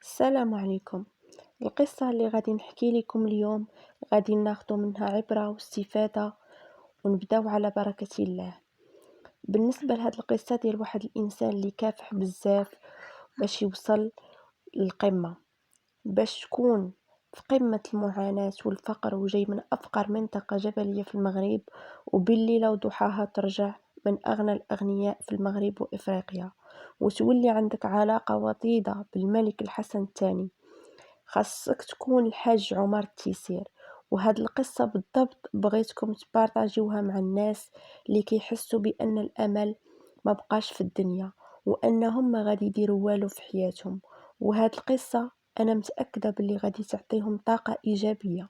السلام عليكم. القصة اللي غادي نحكي لكم اليوم غادي ناخدو منها عبرة واستفادة ونبداو على بركة الله. بالنسبة لهاد القصة ديال واحد الإنسان اللي كافح بزاف باش يوصل للقمة، باش تكون في قمة المعاناة والفقر وجاي من أفقر منطقة جبلية في المغرب، وبالليلة وضحاها ترجع من أغنى الأغنياء في المغرب وإفريقيا، وتولي عندك علاقة وطيدة بالملك الحسن الثاني. خاصك تكون الحاج عمر التيسير. وهاد القصة بالضبط بغيتكم تبارطاجيوها مع الناس اللي كيحسوا بأن الأمل ما بقاش في الدنيا، وأنهم ما غادي يديروا والو في حياتهم. وهاد القصة أنا متأكدة باللي غادي تعطيهم طاقة إيجابية.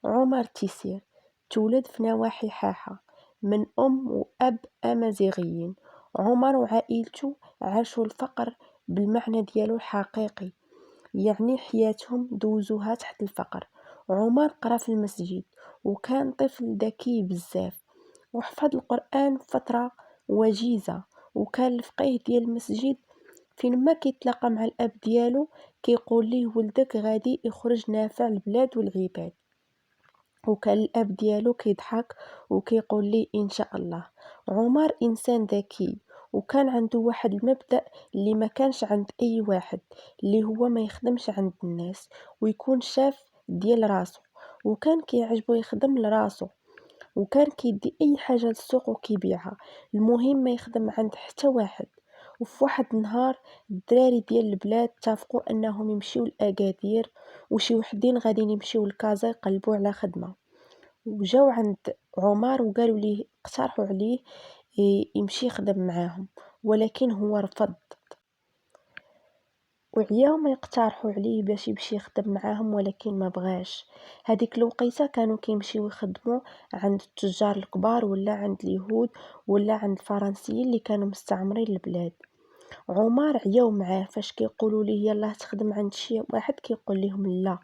عمر التيسير تولد في نواحي حاحة من أم وأب أمازيغيين. عمر وعائلته عاشوا الفقر بالمعنى ديالو الحقيقي، يعني حياتهم دوزوها تحت الفقر. عمر قرا في المسجد وكان طفل ذكي بزاف، وحفظ القرآن فترة وجيزة، وكان الفقيه ديال المسجد فين ما كيتلاقى مع الأب ديالو كيقول ليه ولدك غادي يخرج نافع البلاد والعباد. وكان الأب ديالو كيضحك وكيقول لي إن شاء الله. عمر إنسان ذكي، وكان عنده واحد المبدأ اللي ما كانش عند أي واحد، اللي هو ما يخدمش عند الناس ويكون شاف ديال راسو. وكان كيعجبو يخدم لراسو، وكان كيدي أي حاجة للسوق وكيبيعها، المهم ما يخدم عند حتى واحد. وفي واحد النهار الدراري ديال البلاد اتفقوا انهم يمشيو لاكادير، وشي وحدين غادي يمشيو لكازا يقلبوا على خدمه. وجاو عند عمر وقالوا ليه اقترحوا عليه يمشي يخدم معاهم، ولكن هو رفض. وعياو ما يقترحوا عليه باش يمشي يخدم معاهم، ولكن ما بغاش. هذيك الوقيته كانوا كيمشيو يخدموا عند التجار الكبار، ولا عند اليهود، ولا عند الفرنسيين اللي كانوا مستعمرين البلاد. عمر عياو معاه فاش كيقولوا ليه يلاه تخدم عند شي واحد كيقول لهم لا.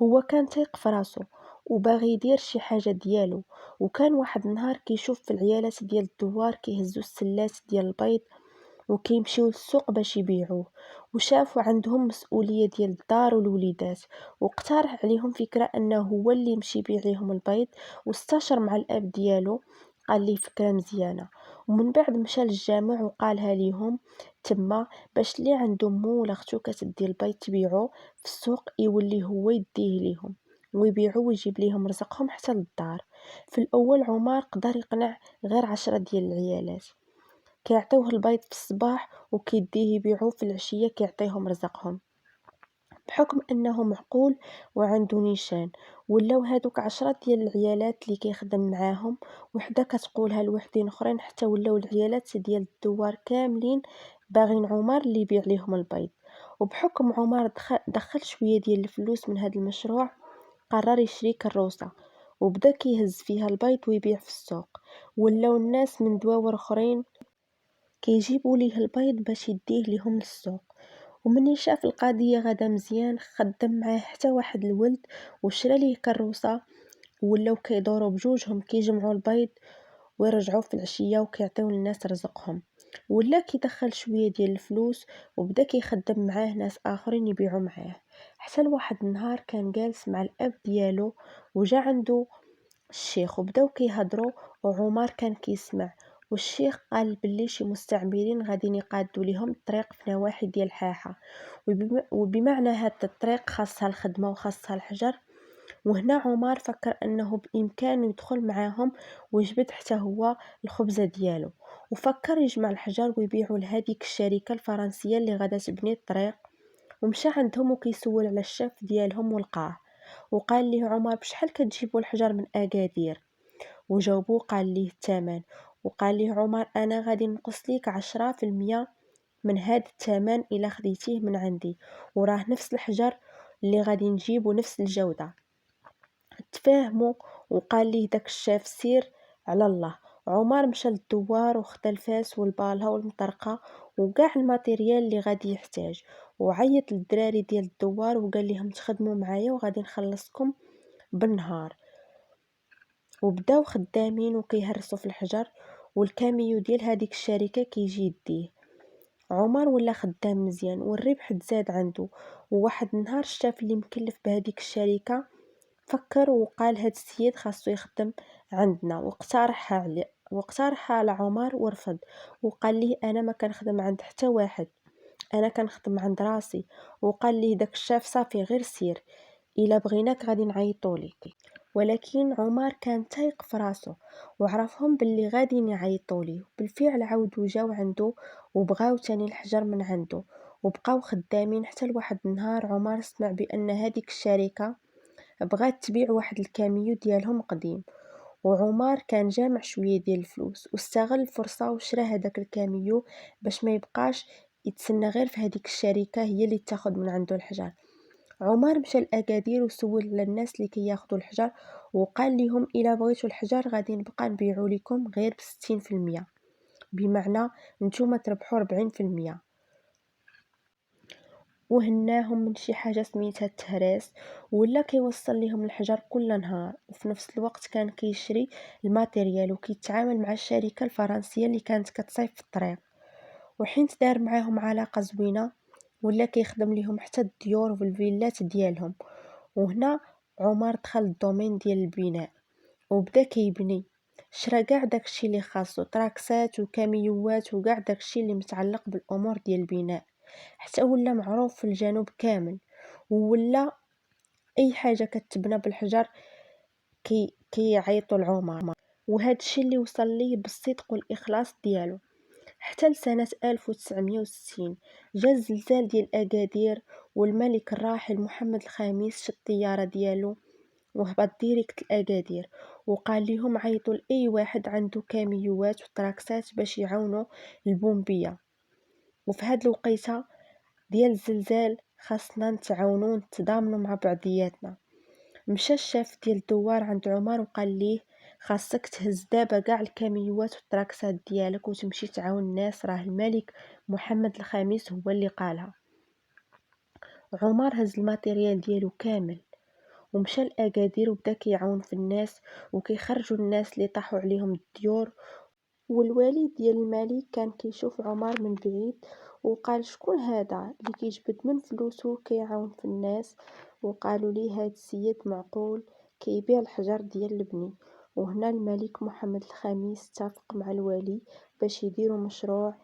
هو كان تيق في راسو وباغي يدير شي حاجه ديالو. وكان واحد النهار كيشوف في العيالات ديال الدوار كيهزوا السلات ديال البيض وكيمشيو للسوق باش يبيعوه، وشافوا عندهم مسؤوليه ديال الدار والوليدات، واقترح عليهم فكره انه هو اللي يمشي يبيع ليهم البيض. واستشر مع الاب ديالو، قال لي فكره مزيانه. ومن بعد مشى للجامع وقالها ليهم تما، باش اللي عنده مو ولا اختو كتدي البيض تبيعو في السوق يولي هو يديه ليهم ويبيعو ويجيب ليهم رزقهم حتى للدار. في الاول عمر قدر يقنع غير 10 ديال العيالات، كيعطيوه البيض في الصباح وكيديه يبيعوه في العشية كيعطيهم رزقهم. بحكم انه معقول وعنده نيشان، ولاو هادوك 10 ديال العيالات اللي كيخدم معاهم وحده كتقولها لوحدين اخرين، حتى ولاو العيالات ديال الدوار كاملين باغين عمر اللي يبيع ليهم البيض. وبحكم عمر دخل شويه ديال الفلوس من هذا المشروع، قرر يشري كروسه وبدا كيهز فيها البيض ويبيع في السوق. ولاو الناس من دواور اخرين كيجيبوا ليه البيض باش يديه ليهم للسوق. ومني شاف القضيه غدا مزيان خدم معاه حتى واحد الولد وشرى ليه كروسه، ولاو كيدوروا بجوجهم كيجمعوا البيض ويرجعوا في العشيه وكيعطيو للناس رزقهم. ولا كيدخل شويه ديال الفلوس وبدا كيخدم معاه ناس اخرين يبيعوا معاه. حتى لواحد النهار كان جالس مع الاب ديالو وجا عنده الشيخ وبداو كيهضروا، وعمر كان كيسمع. والشيخ قال بلي شي مستعمرين غادي يقادوا ليهم الطريق في نواحي ديال حاحه، وبمعنى هاد الطريق خاصها الخدمه وخاصها الحجر. وهنا عمر فكر انه بامكانه يدخل معاهم ويجبد حتى هو الخبزه ديالو، وفكر يجمع الحجر ويبيعوا لهذيك الشركه الفرنسيه اللي غادا تبني الطريق. ومشى عندهم وكيسول على الشاف ديالهم ولقاه، وقال ليه عمر بشحال كتجيبوا الحجر من اكادير؟ وجاوبو قال ليه الثمن. وقال ليه عمر انا غادي نقص ليك 10% من هاد الثمن الا خديتيه من عندي، وراه نفس الحجر اللي غادي نجيب ونفس الجودة. تفاهموا. وقال ليه داك الشاف سير على الله. عمر مشى للدوار وخدا الفاس والبالها والمطرقه وكاع الماتيريال اللي غادي يحتاج، وعيط للدراري ديال الدوار وقال لهم تخدموا معايا وغادي نخلصكم بالنهار. وبداو خدامين وكيهرسوا في الحجر، والكاميو ديال هذيك الشركه كيجي يديه. عمر ولا خدام مزيان والربح تزاد عنده. وواحد النهار الشاف اللي مكلف بهذيك الشركة فكر وقال هاد السيد خاصو يخدم عندنا، واقترحها على عمر ورفض، وقال ليه انا ما كنخدم عند حتى واحد، انا كنخدم عند راسي. وقال ليه داك الشاف صافي غير سير، الا بغيناك غادي نعيطوا ليك. ولكن عمر كان تايق في راسو وعرفهم باللي غادي يعيطوا ليه. بالفعل عاودوا جاو عنده وبغاو تاني الحجر من عنده وبقاو خدامين حتى لواحد النهار عمر سمع بان هذيك الشركه بغات تبيع واحد الكاميو ديالهم قديم. وعمر كان جامع شويه ديال الفلوس واستغل الفرصه وشرا هذاك الكاميو باش ما يبقاش يتسنى غير في هذيك الشركه هي اللي تاخذ من عنده الحجر. عمر مشى لأكادير وسول على الناس اللي كياخدوا الحجر وقال لهم الا بغيتوا الحجر غادي نبقى نبيعو لكم غير ب60%، بمعنى نتوما تربحوا 40%. وهناهم من شي حاجه سميتها التهراس، ولا كيوصل لهم الحجر كل نهار وفي نفس الوقت كان كيشري الماتيريال وكيتعامل مع الشركه الفرنسيه اللي كانت كتصيف في الطريق. وحين دار معاهم علاقه زوينه ولا كيخدم لهم حتى الديور والفيلات ديالهم. وهنا عمر دخل الدومين ديال البناء وبدا كيبني، شرا كاع داكشي اللي خاصو، تراكسات وكاميوات وكاع داكشي اللي متعلق بالامور ديال البناء، حتى ولا معروف في الجنوب كامل. ولا اي حاجه كتبنى بالحجر كيعيطوا لعمر. وهذا الشيء اللي وصل ليه بالصدق والاخلاص ديالو. حتى لسنة 1960 جا الزلزال ديال أكادير، والملك الراحل محمد الخامس شد الطيارة ديالو وهبط ديريكت لأكادير وقال لهم عيطوا لأي واحد عنده كاميوات وتراكسات باش يعاونوا البومبية. وفي هاد الوقيته ديال الزلزال خاصنا نتعاونوا ونتضامنوا مع بعضياتنا. مشى الشاف ديال الدوار عند عمر وقال ليه خاصك تهز دابا كاع الكاميوات والتراكسات ديالك وتمشي تعاون الناس، راه الملك محمد الخامس هو اللي قالها. عمر هز الماتيريال ديالو كامل ومشى لأكادير وبدا كيعاون في الناس وكيخرجوا الناس اللي طاحوا عليهم الديور. والوالي ديال الملك كان كيشوف عمر من بعيد وقال شكون هذا اللي كيجبد من فلوسه كيعاون في الناس. وقالوا لي هاد السيد معقول كيبيع الحجر ديال البني. وهنا الملك محمد الخامس اتفق مع الوالي باش يديروا مشروع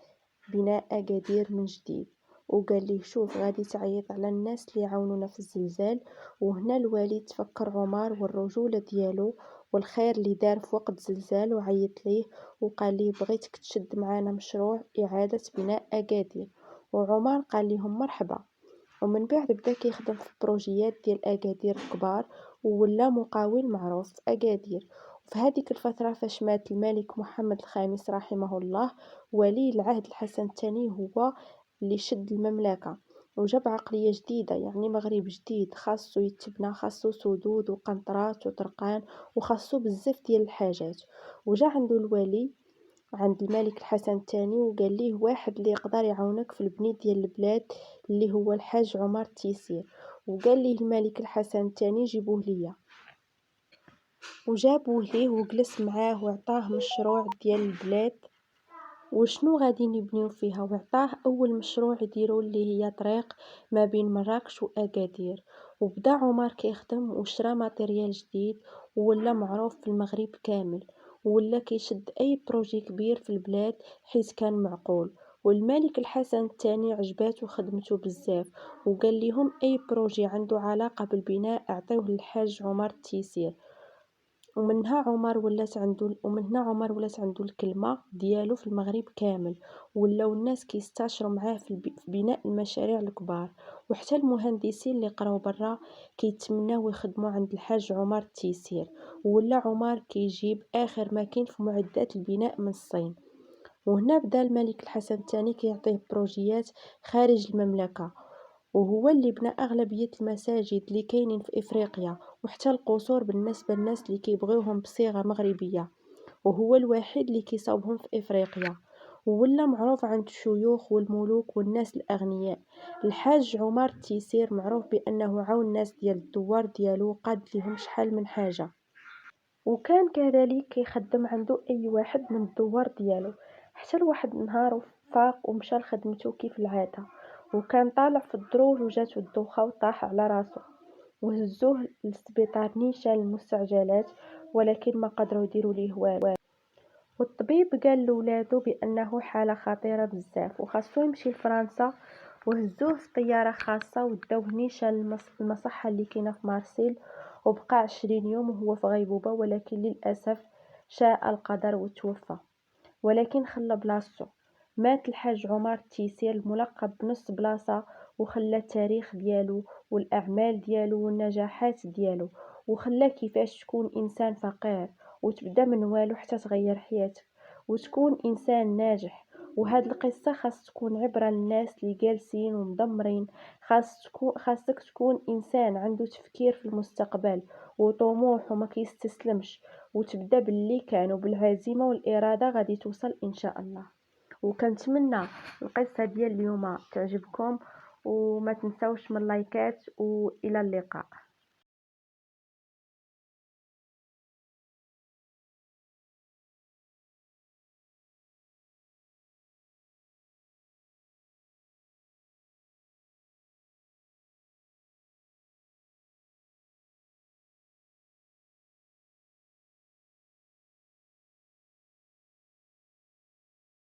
بناء أكادير من جديد. وقال ليه شوف غادي تعيط على الناس اللي عاونونا في الزلزال. وهنا الوالي تفكر عمر والرجولة ديالو والخير اللي دار في وقت زلزال وعيط ليه وقال ليه بغيتك تشد معانا مشروع إعادة بناء أكادير. وعمر قال لهم مرحبا. ومن بعد بدا كيخدم في بروجيات ديال أكادير الكبار وولا مقاول معروف في أكادير. وفي هذيك الفترة فاش مات الملك محمد الخامس رحمه الله، ولي العهد الحسن الثاني هو اللي شد المملكة وجاب عقلية جديدة، يعني مغرب جديد خاصو يتبنى، خاصو سدود وقنطرات وطرقان وخاصو بزاف ديال الحاجات. وجا عنده الولي عند الملك الحسن الثاني وقال ليه واحد اللي يقدر يعاونك في البني ديال البلاد اللي هو الحاج عمر التيسير. وقال ليه الملك الحسن الثاني جيبوه ليا. وجابوه ليه وجلس معاه وعطاه مشروع ديال البلاد وشنو غادي نبنيو فيها، وعطاه اول مشروع يديرو اللي هي طريق ما بين مراكش واكادير. وبدا عمر كيخدم وشرا ماتيريال جديد وولا معروف في المغرب كامل ولا كيشد اي بروجي كبير في البلاد حيث كان معقول. والملك الحسن الثاني عجباتو خدمته بزاف وقال لهم اي بروجي عنده علاقة بالبناء اعطيوه للحاج عمر التيسير. ومن هنا عمر ولات عنده الكلمة ديالو في المغرب كامل، ولاو الناس كيستاشروا معاه في بناء المشاريع الكبار. وحتى المهندسين اللي قراو برا كيتمناو يخدموا عند الحاج عمر التيسير. ولا عمر كيجيب اخر ما كاين في معدات البناء من الصين. وهنا بدا الملك الحسن الثاني كيعطيه بروجيات خارج المملكة، وهو اللي بنى أغلبية المساجد اللي كاينين في إفريقيا وحتى القصور بالنسبة للناس اللي كيبغيوهم بصيغة مغربية، وهو الوحيد اللي كيصاوبهم في إفريقيا. ولا معروف عند الشيوخ والملوك والناس الأغنياء. الحاج عمر التيسير معروف بأنه عاون الناس ديال الدوار ديالو وقاد لهم شحال من حاجة. وكان كذلك كيخدم عنده أي واحد من الدوار ديالو. حتى لواحد النهار فاق ومشى لخدمتو كيف العادة، وكان طالع في الدروج وجاتو الدوخة وطاح على راسو، وهزوه للسبيطار نيشان المستعجلات، ولكن ما قدروا يديروا ليه والو. والطبيب قال لولادو بأنه حالة خطيرة بزاف وخاصو يمشي لفرنسا، وهزوه في طيارة خاصة وداوه نيشان المصحة اللي كاينة في مارسيل، وبقى 20 يوم وهو في غيبوبة، ولكن للأسف شاء القدر وتوفى. ولكن خلى بلاصتو، مات الحاج عمر التيسير الملقب بنص بلاصة، وخلى التاريخ ديالو والأعمال ديالو والنجاحات ديالو، وخلى كيفاش تكون إنسان فقير وتبدا من والو حتى تغير حياتك وتكون إنسان ناجح. وهاد القصة خاص تكون عبرة للناس اللي جالسين ومدمرين. خاصك تكون إنسان عنده تفكير في المستقبل وطموح وما كيستسلمش، وتبدا باللي كان وبالعزيمة والإرادة غادي توصل إن شاء الله. وكنتمنى القصة ديال اليوم تعجبكم، وما تنسوش من لايكات، وإلى اللقاء.